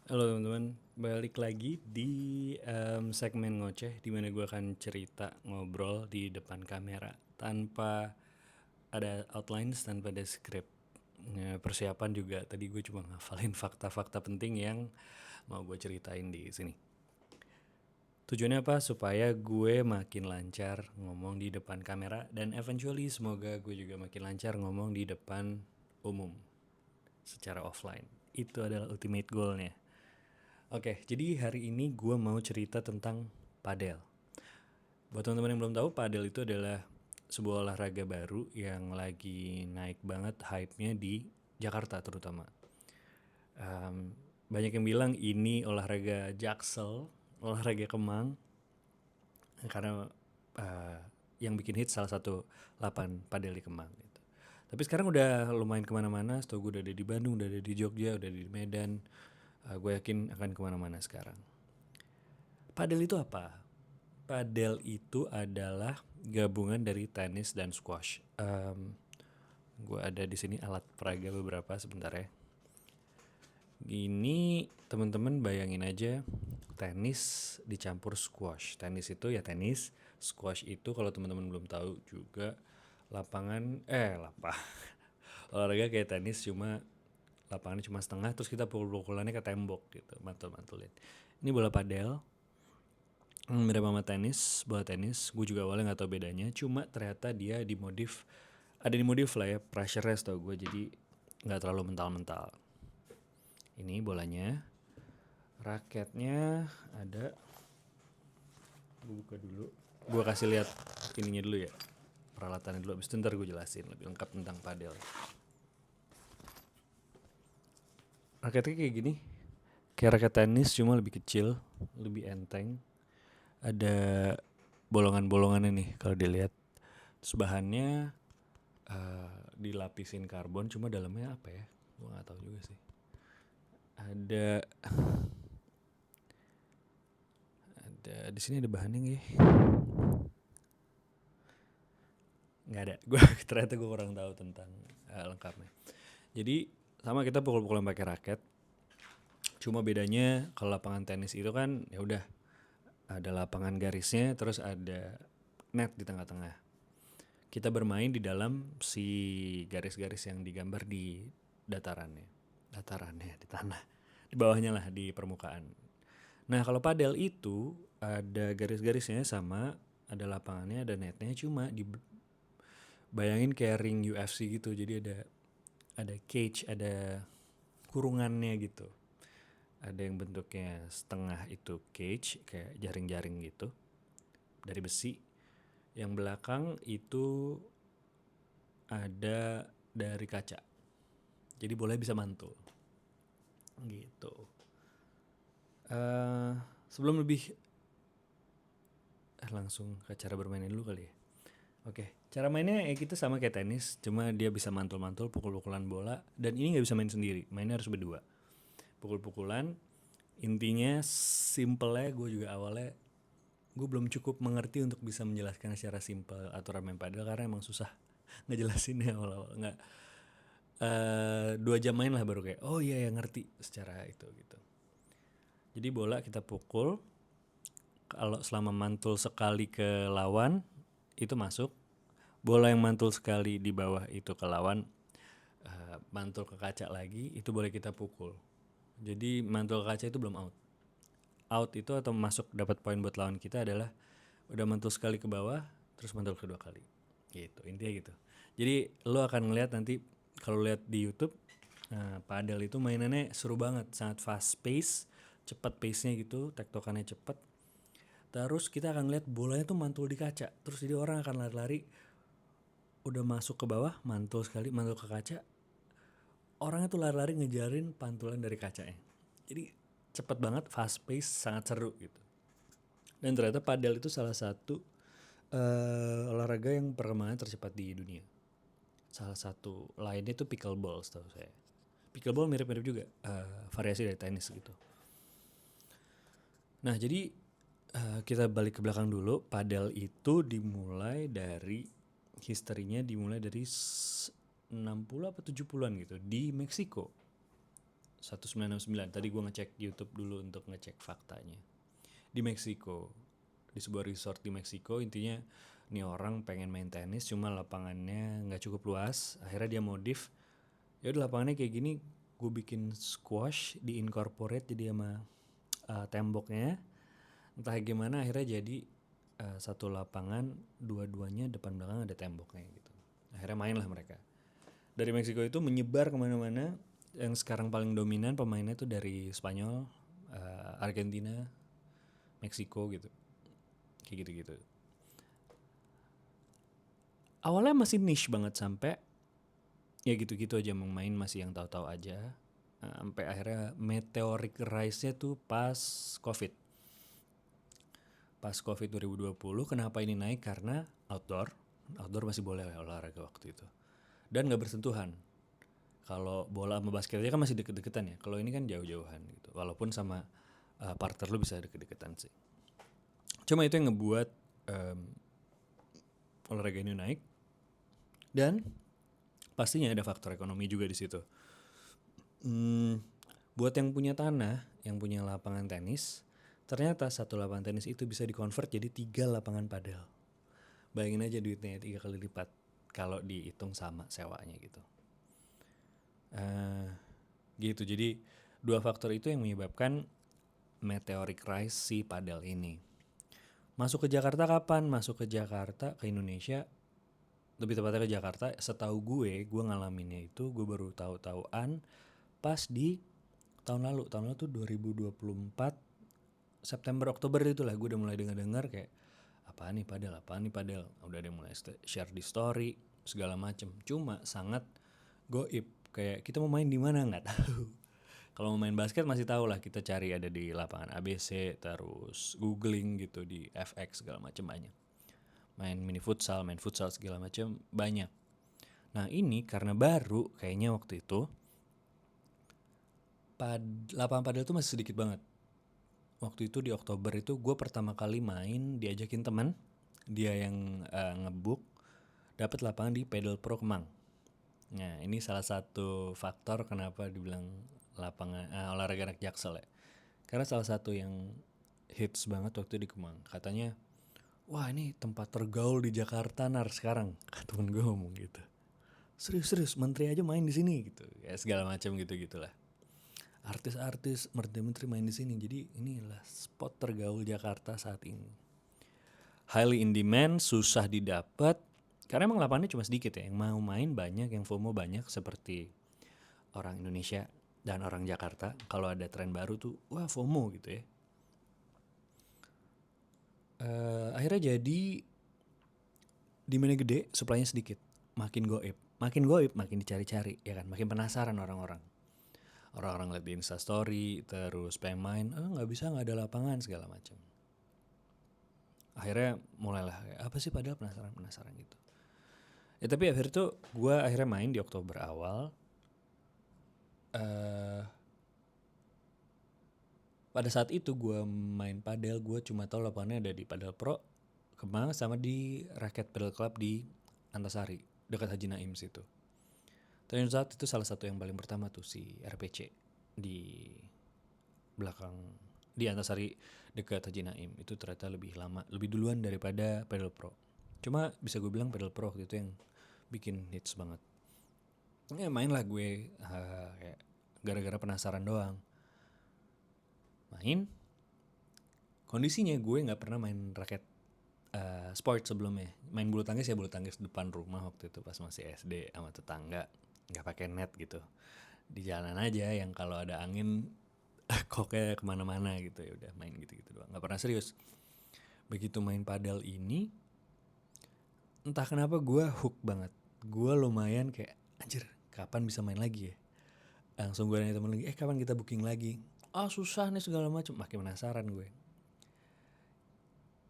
Halo teman-teman, balik lagi di segmen ngoceh di mana gue akan cerita ngobrol di depan kamera tanpa ada outlines, tanpa ada script. Persiapan juga tadi gue cuma ngafalin fakta-fakta penting yang mau gue ceritain di sini. Tujuannya apa? Supaya gue makin lancar ngomong di depan kamera dan eventually semoga gue juga makin lancar ngomong di depan umum secara offline. Itu adalah ultimate goalnya. Oke, jadi hari ini gue mau cerita tentang padel. Buat teman-teman yang belum tahu, padel itu adalah sebuah olahraga baru yang lagi naik banget hype-nya di Jakarta terutama. Banyak yang bilang ini olahraga jaksel, olahraga kemang, karena uh, yang bikin hit salah satu lapangan padel di Kemang gitu. Tapi sekarang udah lumayan kemana-mana, setahu gue udah ada di Bandung, udah ada di Jogja, udah ada di Medan. Gue yakin akan kemana-mana sekarang. Padel itu apa? Padel itu adalah gabungan dari tenis dan squash. Gue ada di sini alat peraga beberapa sebentar ya. Ini teman-teman bayangin aja tenis dicampur squash. Tenis itu ya tenis, squash itu kalau teman-teman belum tahu juga lapangan olahraga kayak tenis cuma lapangannya cuma setengah terus kita pukul-pukulannya ke tembok gitu, mantul-mantulin. Ini bola padel. Mirip sama tenis, bola tenis. Gue juga awalnya nggak tahu bedanya. Cuma ternyata dia dimodif, ada dimodif lah ya, pressure rest tau gue. Jadi nggak terlalu mental-mental. Ini bolanya, raketnya ada. Gue buka dulu. Gue kasih lihat ininya dulu ya, peralatannya dulu. Abis itu ntar gue jelasin lebih lengkap tentang padel. Raketnya kayak gini, kayak raket tenis cuma lebih kecil, lebih enteng. Ada bolongan-bolongannya nih kalau dilihat. Terus bahannya dilapisin karbon, cuma dalamnya apa ya? Gue nggak tahu juga sih. Ada di sini ada bahannya nggak ya? Nggak ada. Gue ternyata gue kurang tahu tentang lengkapnya. Jadi sama kita pukul-pukulan pakai raket. Cuma bedanya kalau lapangan tenis itu kan ya udah ada lapangan garisnya, terus ada net di tengah-tengah. Kita bermain di dalam si garis-garis yang digambar di datarannya di tanah, di bawahnya lah di permukaan. Nah kalau padel itu ada garis-garisnya sama, ada lapangannya, ada netnya, cuma dibayangin kayak ring UFC gitu. Jadi ada cage, ada kurungannya gitu. Ada yang bentuknya setengah itu cage kayak jaring-jaring gitu dari besi. Yang belakang itu ada dari kaca. Jadi bolanya bisa mantul. Gitu. Uh, Sebelum lebih langsung ke cara bermainnya dulu kali ya. Oke, cara mainnya ya kita sama kayak tenis, cuma dia bisa mantul-mantul pukul-pukulan bola dan ini nggak bisa main sendiri, mainnya harus berdua. Pukul-pukulan, intinya simple ya. Gue juga awalnya gue belum cukup mengerti untuk bisa menjelaskan secara simple aturan main padel karena emang susah ngejelasinnya awal-awal. Nggak 2 jam main lah baru kayak oh iya ya ngerti secara itu gitu. Jadi bola kita pukul, kalau selama mantul sekali ke lawan itu masuk. Bola yang mantul sekali di bawah itu ke lawan, mantul ke kaca lagi itu boleh kita pukul. Jadi mantul ke kaca itu belum out. Out itu atau masuk dapat poin buat lawan kita adalah udah mantul sekali ke bawah terus mantul kedua kali. Gitu, intinya gitu. Jadi lo akan ngeliat nanti kalau lihat di YouTube, padel itu mainannya seru banget, sangat fast pace, cepat pace-nya gitu, tektokannya cepat. Terus kita akan lihat bolanya tuh mantul di kaca. Terus jadi orang akan lari-lari, udah masuk ke bawah, mantul sekali, mantul ke kaca. Orangnya tuh lari-lari ngejarin pantulan dari kacanya. Jadi cepet banget, fast pace, sangat seru gitu. Dan ternyata padel itu salah satu olahraga yang perkembangan tercepat di dunia. Salah satu lainnya itu pickleball setahu saya. Pickleball mirip-mirip juga, variasi dari tenis gitu. Nah jadi kita balik ke belakang dulu. Padel itu dimulai dari historinya dimulai dari 60 apa 70-an gitu di Meksiko. 1969. Tadi gue ngecek YouTube dulu untuk ngecek faktanya. Di Meksiko, di sebuah resort di Meksiko, intinya nih orang pengen main tenis cuma lapangannya nggak cukup luas. Akhirnya dia modif, ya udah lapangannya kayak gini, gue bikin squash di incorporate jadi sama temboknya. Entah gimana akhirnya jadi satu lapangan, dua-duanya depan belakang ada temboknya gitu. Akhirnya main lah mereka. Dari Meksiko itu menyebar kemana-mana. Yang sekarang paling dominan pemainnya tuh dari Spanyol, Argentina, Meksiko gitu. Kayak gitu-gitu. Awalnya masih niche banget sampai ya gitu-gitu aja, mau main masih yang tahu-tahu aja. Sampai akhirnya meteoric rise-nya tuh pas Covid. Pas Covid 2020, kenapa ini naik? Karena outdoor masih boleh olahraga waktu itu. Dan gak bersentuhan. Kalau bola sama basketnya kan masih deket-deketan ya. Kalau ini kan jauh-jauhan gitu. Walaupun sama partner lu bisa deket-deketan sih. Cuma itu yang ngebuat olahraga ini naik. Dan pastinya ada faktor ekonomi juga di situ. Buat yang punya tanah, yang punya lapangan tenis, ternyata satu lapangan tenis itu bisa dikonvert jadi 3 lapangan padel. Bayangin aja duitnya 3 kali lipat kalau dihitung sama sewanya gitu. Gitu, jadi 2 faktor itu yang menyebabkan meteoric rise si padel ini. Masuk ke Jakarta kapan? Masuk ke Jakarta, ke Indonesia, lebih tepatnya ke Jakarta, setahu gue ngalaminnya itu gue baru tahu-tahuan pas di tahun lalu tuh 2024 September Oktober itulah gue udah mulai dengar kayak apaan nih padel, udah ada mulai share di story segala macem. Cuma sangat goib, kayak kita mau main di mana nggak tahu. Kalau mau main basket masih tahu lah, kita cari ada di lapangan ABC, terus googling gitu di FX segala macem banyak. Main futsal segala macem banyak. Nah ini karena baru kayaknya waktu itu lapangan padel tuh masih sedikit banget. Waktu itu di Oktober itu gue pertama kali main diajakin teman, dia yang ngebook, dapat lapangan di Padel Pro Kemang. Nah ini salah satu faktor kenapa dibilang lapangan olahraga anak Jaksel ya. Karena salah satu yang hits banget waktu di Kemang. Katanya, wah ini tempat tergaul di Jakarta nar sekarang. Temen gue ngomong gitu. Serius, menteri aja main di sini gitu. Ya segala macam gitu-gitulah. Artis-artis, menteri main di sini. Jadi inilah spot tergaul Jakarta saat ini. Highly in demand, susah didapat. Karena emang lapangannya cuma sedikit ya. Yang mau main banyak, yang FOMO banyak seperti orang Indonesia dan orang Jakarta. Kalau ada tren baru tuh, wah FOMO gitu ya. Akhirnya jadi demandnya gede, supply-nya sedikit. Makin goib, makin dicari-cari ya kan. Makin penasaran orang-orang liat di Instastory, terus pengen main, nggak bisa, nggak ada lapangan segala macam. Akhirnya mulailah apa sih, padahal penasaran gitu. Ya tapi akhirnya tuh gue akhirnya main di Oktober awal. Pada saat itu gue main padel, gue cuma tahu lapangannya ada di Padel Pro Kemang sama di Racket Padel Club di Antasari dekat Haji Naim situ. Ternyata saat itu salah satu yang paling pertama tuh si RPC di belakang di Antasari dekat Haji Naim. Itu ternyata lebih lama, lebih duluan daripada Padel Pro. Cuma bisa gue bilang Padel Pro waktu itu yang bikin hits banget. Ya main lah gue kayak gara-gara penasaran doang. Main, kondisinya gue nggak pernah main raket sport sebelumnya. Main bulu tangkis ya bulu tangkis depan rumah waktu itu pas masih SD sama tetangga, nggak pakai net gitu, di jalan aja yang kalau ada angin koknya kemana-mana gitu, ya udah main gitu-gitu doang, nggak pernah serius. Begitu main padel ini, entah kenapa gue hook banget. Gue lumayan kayak anjir kapan bisa main lagi ya. Langsung gue nanya temen lagi, kapan kita booking lagi? Susah nih segala macam. Makin penasaran gue.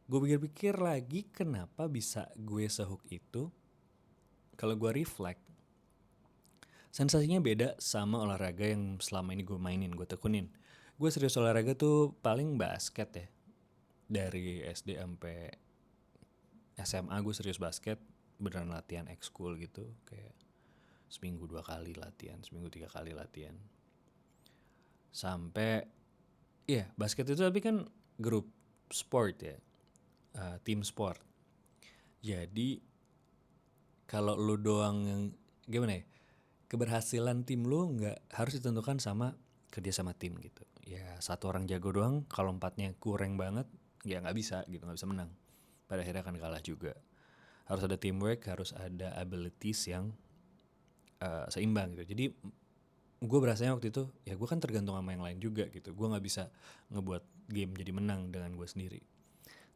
Gue pikir-pikir lagi kenapa bisa gue sehook itu. Kalau gue reflect, sensasinya beda sama olahraga yang selama ini gue mainin, gue tekunin. Gue serius olahraga tuh paling basket ya. Dari SD sampai SMA gue serius basket, beneran latihan ekskul gitu, kayak seminggu 2 kali latihan, seminggu 3 kali latihan. Sampai basket itu tapi kan grup sport ya, tim sport. Jadi kalau lu doang yang gimana ya, keberhasilan tim lu nggak harus ditentukan sama kerja sama tim gitu. Ya satu orang jago doang, kalau empatnya kurang banget, ya nggak bisa gitu, nggak bisa menang. Pada akhirnya akan kalah juga. Harus ada teamwork, harus ada abilities yang seimbang gitu. Jadi gue berasanya waktu itu ya gue kan tergantung sama yang lain juga gitu. Gue nggak bisa ngebuat game jadi menang dengan gue sendiri.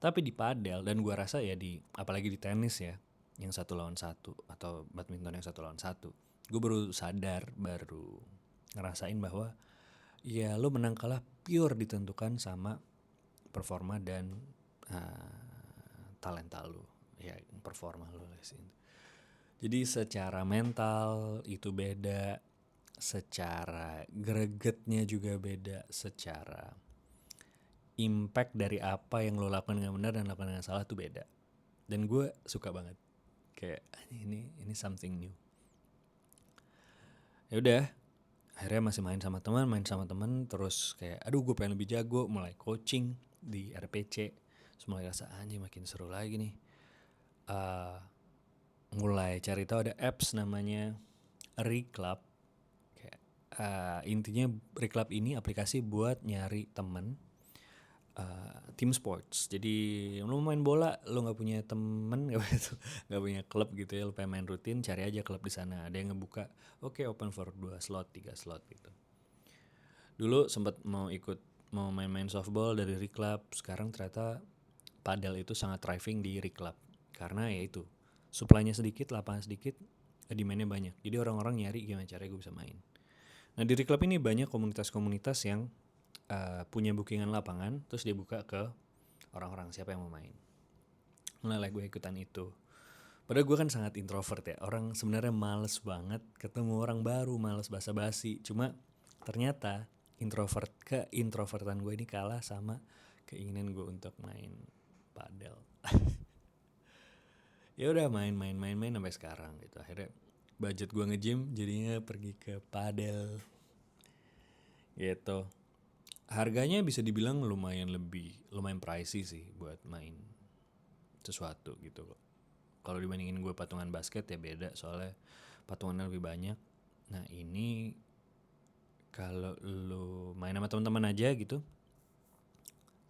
Tapi di padel, dan gue rasa ya apalagi di tenis ya, yang 1 lawan 1 atau badminton yang 1 lawan 1, gue baru ngerasain bahwa ya lo menang kalah pure ditentukan sama performa dan talenta lo, ya performa lo lah sih. Jadi secara mental itu beda, secara gregetnya juga beda, secara impact dari apa yang lo lakukan dengan benar dan lakukan dengan salah tuh beda. Dan gue suka banget, kayak ini something new. Ya udah, akhirnya masih main sama teman, terus kayak aduh gue pengen lebih jago, mulai coaching di RPC, terus mulai rasa anjing makin seru lagi nih. Mulai cari tahu ada apps namanya Reclub. Kayak intinya Reclub ini aplikasi buat nyari temen tim sports. Jadi lu main bola, lu nggak punya temen, nggak punya klub gitu ya, lu pengen main rutin, cari aja klub di sana. Ada yang ngebuka, oke, open for 2 slot, 3 slot gitu. Dulu sempat mau main-main softball dari Reclub. Sekarang ternyata padel itu sangat thriving di Reclub karena ya itu supply-nya sedikit, lapangan sedikit, demand-nya banyak. Jadi orang-orang nyari gimana caranya gue bisa main. Nah di Reclub ini banyak komunitas-komunitas yang punya bookingan lapangan, terus dia buka ke orang-orang siapa yang mau main. Mulai gue ikutan itu. Padahal gue kan sangat introvert ya. Orang sebenarnya males banget ketemu orang baru, males basa-basi. Cuma ternyata introvertan gue ini kalah sama keinginan gue untuk main padel. Ya udah main sampai sekarang gitu. Akhirnya budget gue nge-gym jadinya pergi ke padel. Gitu. Harganya bisa dibilang lumayan pricey sih buat main sesuatu gitu kok. Kalau dibandingin gue patungan basket ya beda, soalnya patungannya lebih banyak. Nah ini kalau lu main sama teman-teman aja gitu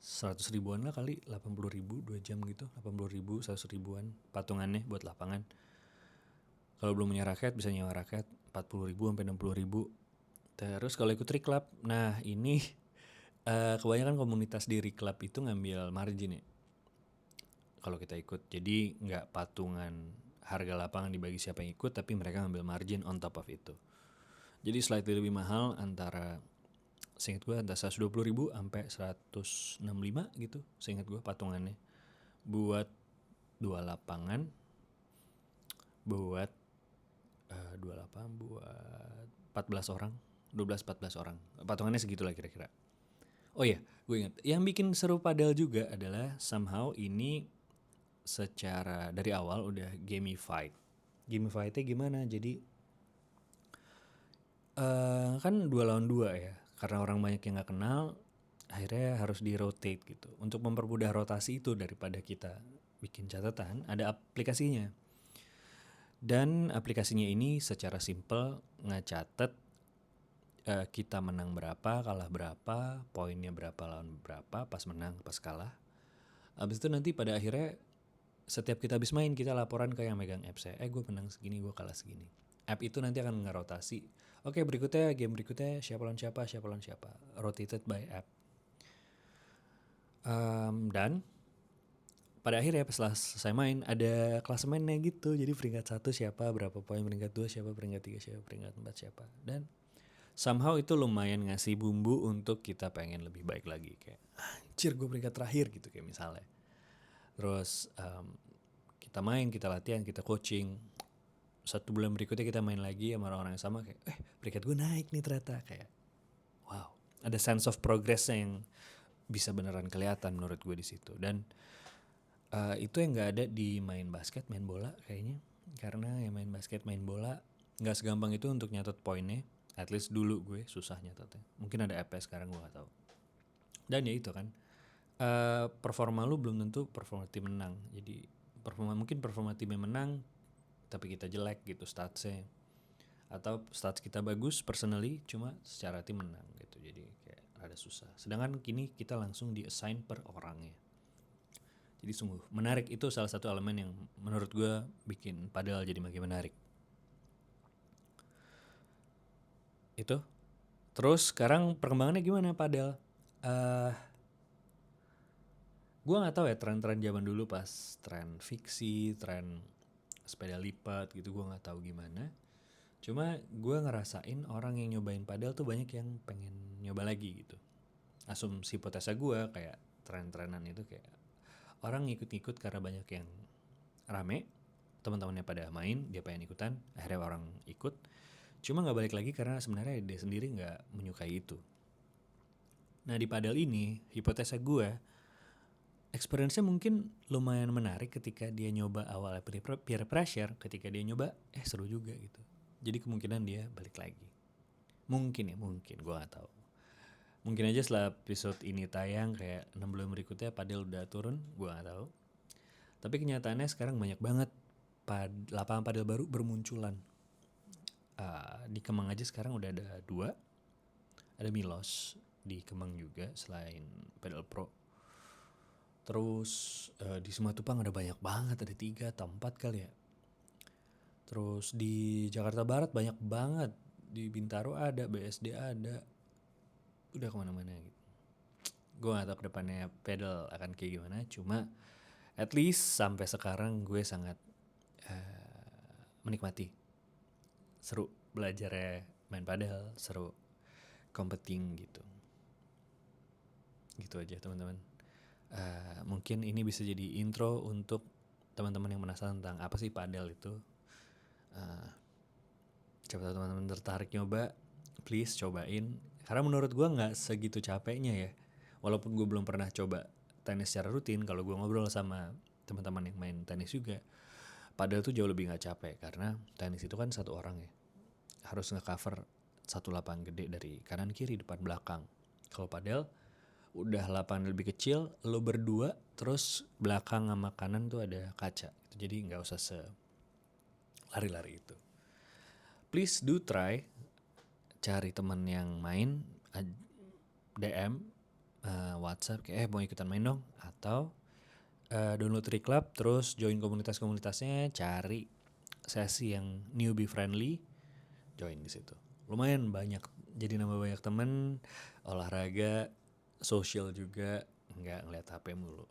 100 ribuan lah kali, 80 ribu 2 jam gitu, 80 ribu 100 ribuan patungannya buat lapangan. Kalau belum punya raket bisa nyewa raket 40 ribu sampai 60 ribu. Terus kalau ikut Reclub, nah ini kebanyakan komunitas di Reclub itu ngambil margin ya kalau kita ikut. Jadi nggak patungan harga lapangan dibagi siapa yang ikut, tapi mereka ngambil margin on top of itu. Jadi slightly lebih mahal, antara seingat gue antara 120 ribu sampai 165 gitu seingat gue patungannya, buat 2 lapangan, buat 2 lapangan buat 14 orang, 12-14 orang, patungannya segitulah kira-kira. Oh iya, gue ingat yang bikin seru padel juga adalah somehow ini secara dari awal udah gamified. Gamifiednya gimana? Jadi kan 2 lawan 2 ya, karena orang banyak yang nggak kenal, akhirnya harus di rotate gitu. Untuk mempermudah rotasi itu, daripada kita bikin catatan, ada aplikasinya. Dan aplikasinya ini secara simple ngecatet kita menang berapa, kalah berapa, poinnya berapa lawan berapa, pas menang, pas kalah. Abis itu nanti pada akhirnya setiap kita habis main, kita laporan ke yang megang apps-nya, gue menang segini, gue kalah segini. App itu nanti akan ngerotasi. Oke, berikutnya game berikutnya siapa lawan siapa, rotated by app. Dan pada akhirnya pas selesai main ada klasemennya gitu. Jadi peringkat 1 siapa, berapa poin, peringkat 2 siapa, peringkat 3 siapa, peringkat 4 siapa. Dan somehow itu lumayan ngasih bumbu untuk kita pengen lebih baik lagi. Kayak anjir gue peringkat terakhir gitu kayak misalnya. Terus kita main, kita latihan, kita coaching. 1 bulan berikutnya kita main lagi sama orang-orang yang sama, kayak peringkat gue naik nih ternyata. Kayak wow, ada sense of progressnya yang bisa beneran kelihatan menurut gue di situ. Dan itu yang nggak ada di main basket, main bola kayaknya. Karena yang main basket, main bola nggak segampang itu untuk nyatet poinnya. At least dulu gue susahnya nyatetnya. Mungkin ada app sekarang gue gak tahu. Dan ya itu kan, performa lu belum tentu performa tim menang. Jadi mungkin performa timnya menang tapi kita jelek gitu statsnya, atau stats kita bagus personally cuma secara tim menang gitu. Jadi kayak rada susah. Sedangkan kini kita langsung di assign per orangnya. Jadi sungguh menarik, itu salah satu elemen yang menurut gue bikin padel jadi makin menarik. Itu. Terus sekarang perkembangannya gimana padel? Gue nggak tahu ya tren-tren zaman dulu pas tren fiksi, tren sepeda lipat gitu, gue nggak tahu gimana. Cuma gue ngerasain orang yang nyobain padel tuh banyak yang pengen nyoba lagi gitu. Asumsi hipotesa gue kayak tren-trenan itu kayak orang ngikut-ngikut karena banyak yang rame, teman-temannya pada main, dia pengen ikutan, akhirnya orang ikut. Cuma nggak balik lagi karena sebenarnya dia sendiri nggak menyukai itu. Nah di padel ini, hipotesa gue, experience-nya mungkin lumayan menarik ketika dia nyoba awalnya peer pressure, ketika dia nyoba, seru juga gitu. Jadi kemungkinan dia balik lagi. Mungkin gue gak tahu. Mungkin aja setelah episode ini tayang kayak 6 bulan berikutnya padel udah turun, gue gak tahu. Tapi kenyataannya sekarang banyak banget lapangan padel baru bermunculan. Di Kemang aja sekarang udah ada 2. Ada Milos di Kemang juga selain Padel Pro. Terus di Simatupang ada banyak banget, ada 3 atau 4 kali ya. Terus di Jakarta Barat banyak banget, di Bintaro ada, BSD ada, udah kemana-mana gitu. Gue gak tau kedepannya pedal akan kayak gimana, cuma at least sampai sekarang gue sangat menikmati. Seru belajarnya main padel, seru competing gitu. Gitu aja teman-teman. Mungkin ini bisa jadi intro untuk teman-teman yang penasaran tentang apa sih padel itu. Coba teman-teman tertarik nyoba, please cobain. Karena menurut gue nggak segitu capeknya ya. Walaupun gue belum pernah coba tenis secara rutin, kalau gue ngobrol sama teman-teman yang main tenis juga, padel tuh jauh lebih nggak capek karena tenis itu kan satu orang ya, harus nge-cover satu lapangan gede dari kanan kiri depan belakang. Kalau padel udah lapangan lebih kecil, lo berdua, terus belakang sama kanan tuh ada kaca. Jadi nggak usah lari-lari itu. Please do try, cari teman yang main, DM, WhatsApp kayak mau ikutan main dong, atau download Reclub, terus join komunitas-komunitasnya, cari sesi yang newbie friendly, join di situ. Lumayan banyak, jadi nambah banyak temen, olahraga, social juga, nggak ngeliat HP mulu.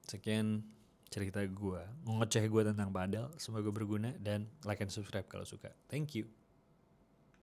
Sekian cerita gue, ngoceh gue tentang padel. Semoga berguna dan like and subscribe kalau suka. Thank you.